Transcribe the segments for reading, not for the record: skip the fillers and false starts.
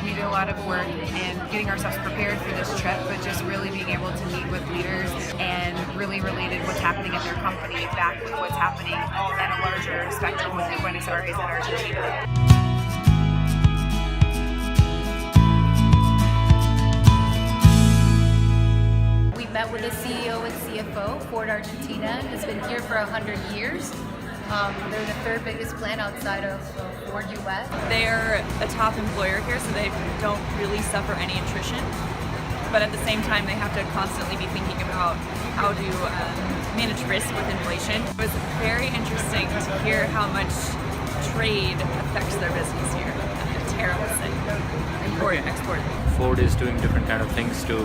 We did a lot of work in getting ourselves prepared for this trip, but just really being able to meet with leaders and really related what's happening at their company back with what's happening at a larger spectrum within Buenos Aires and Argentina. Met with the CEO and CFO, Ford Argentina, has been here for 100 years. They're the third biggest plant outside of Ford US. They're a top employer here, so they don't really suffer any attrition. But at the same time, they have to constantly be thinking about how to manage risk with inflation. It was very interesting to hear how much trade affects their business here. Tariffs and import and export. Ford is doing different kind of things to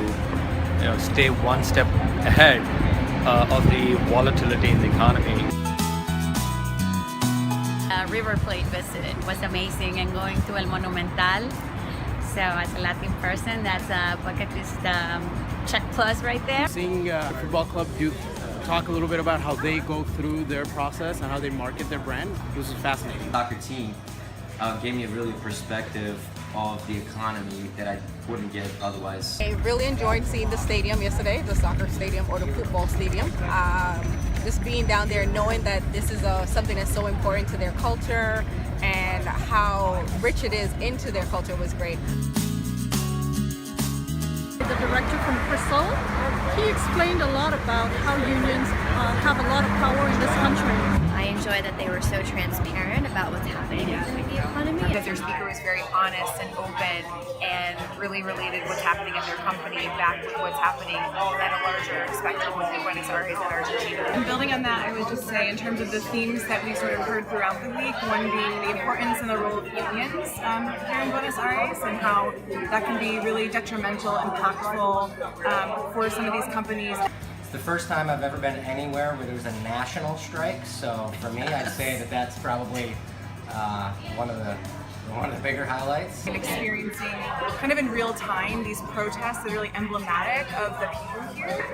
stay one step ahead of the volatility in the economy. River Plate visit was amazing, and going to El Monumental. So as a Latin person, that's a bucket list check plus right there. Seeing the football club talk a little bit about how they go through their process and how they market their brand, this is fascinating. The soccer team gave me a really perspective of the economy that I wouldn't get otherwise. I really enjoyed seeing the stadium yesterday, the soccer stadium or the football stadium. Just being down there, knowing that this is something that's so important to their culture and how rich it is into their culture was great. The director from Crystal, he explained a lot about how unions have a lot of power in this country. I enjoy that they were so transparent about what's happening with the economy. That their speaker was very honest and open and really related what's happening at their company back with what's happening at a larger spectrum within Buenos Aires and Argentina. And building on that, I would just say in terms of the themes that we sort of heard throughout the week, one being the importance and the role of unions here in Buenos Aires and how that can be really detrimental, impactful for some of these companies. It's the first time I've ever been anywhere where there was a national strike, so for me I'd say that that's probably one of the bigger highlights. And experiencing kind of in real time these protests that are really emblematic of the people here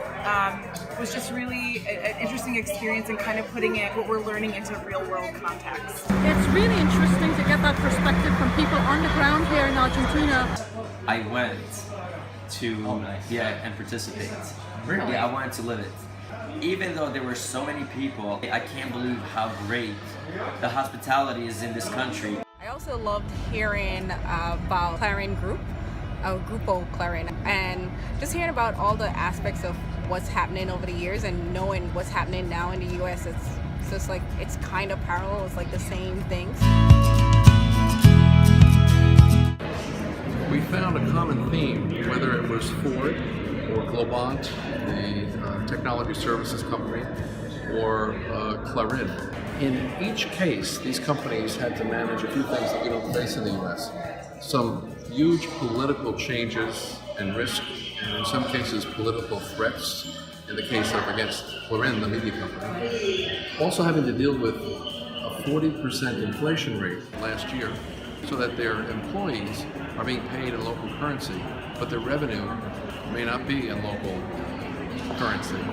was just really an interesting experience and kind of putting it, what we're learning, into real world context. It's really interesting to get that perspective from people on the ground here in Argentina. I went to and participate. Really? Yeah, I wanted to live it. Even though there were so many people, I can't believe how great the hospitality is in this country. I also loved hearing about Clarin Group, Grupo Clarin, and just hearing about all the aspects of what's happening over the years and knowing what's happening now in the US. It's just like, it's kind of parallel, it's like the same things. We found a common theme, whether it was Ford or Globant, the technology services company, or Clarin. In each case, these companies had to manage a few things that we don't face in the US. Some huge political changes and risk, and in some cases political threats, in the case of against Clarin, the media company. Also having to deal with a 40% inflation rate last year, so that their employees are being paid in local currency, but their revenue may not be in local currency.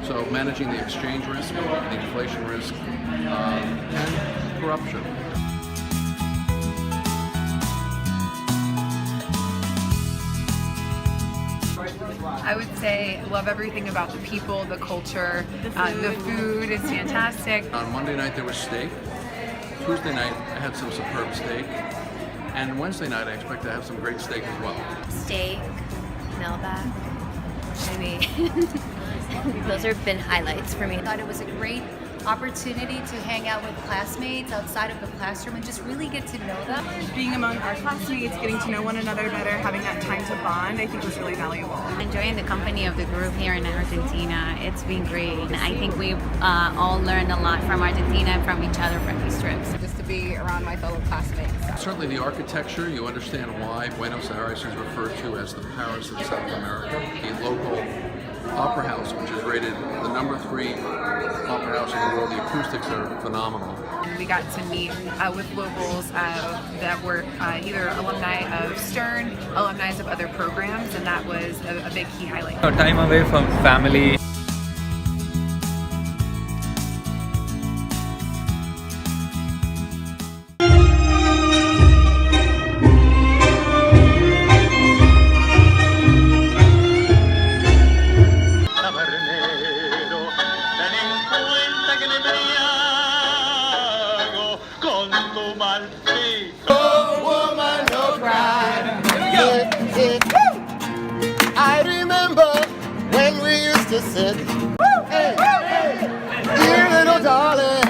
So managing the exchange risk, the inflation risk, and corruption. I would say love everything about the people, the culture, the food is fantastic. On Monday night there was steak. Tuesday night I had some superb steak. And Wednesday night I expect to have some great steak as well. Steak, Melba, maybe. Those have been highlights for me. I thought it was a great opportunity to hang out with classmates outside of the classroom and just really get to know them. Being among our classmates, getting to know one another better, having that time to bond, I think was really valuable. Enjoying the company of the group here in Argentina. It's been great. I think we've all learned a lot from Argentina and from each other from these trips. Just to be around my fellow classmates. Certainly the architecture, you understand why Buenos Aires is referred to as the Paris of South America. The local opera house, which is rated the #3 opera house in the world. The acoustics are phenomenal. We got to meet with locals that were either alumni of Stern, alumni of other programs, and that was a big key highlight. Time away from family. woman, no cry. I remember when we used to sit. Hey, dear little darling.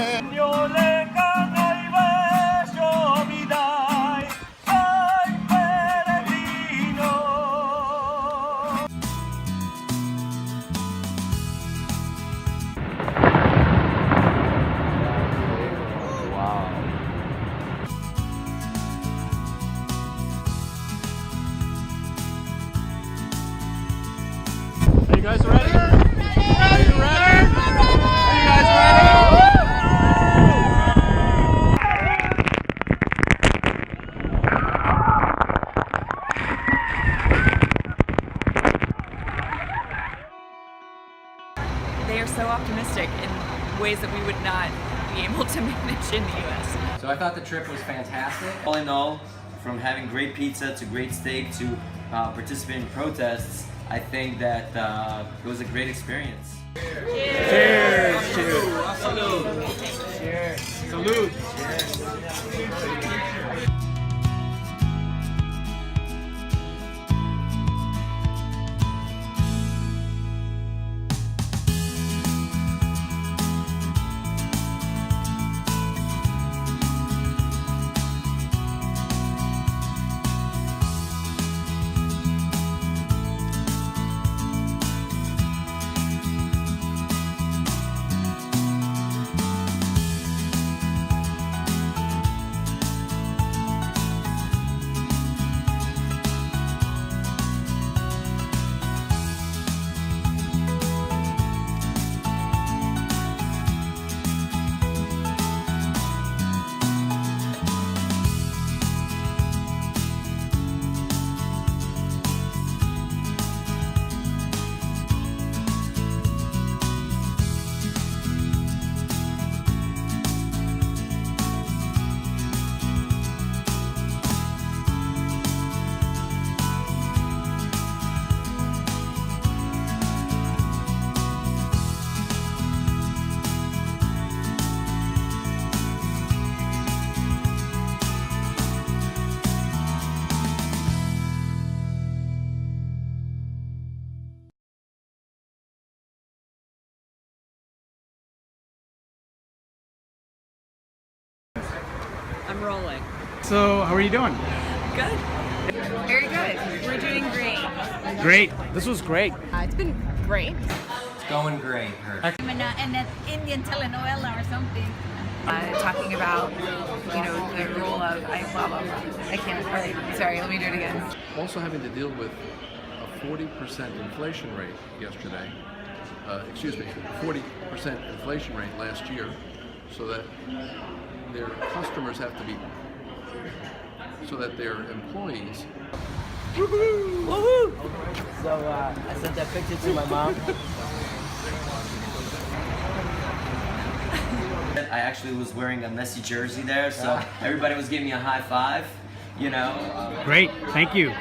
Are you guys ready? Are you ready? Are you guys ready? They are so optimistic in ways that we would not be able to manage in the US. So I thought the trip was fantastic. All in all, from having great pizza to great steak to participating in protests, I think that it was a great experience. Cheers! Cheers! Cheers! Salute! I'm rolling. So, how are you doing? Good. Very good. We're doing great. Great. This was great. It's been great. It's going great. I'm in an Indian telenovela or something. Talking about, the role of blah blah blah. I can't. All right, sorry. Let me do it again. Also having to deal with a 40% inflation rate yesterday. 40% inflation rate last year, so that their customers have to be, so that their employees. Woohoo! Woohoo! So I sent that picture to my mom. I actually was wearing a Messi jersey there, so everybody was giving me a high five, Great, thank you.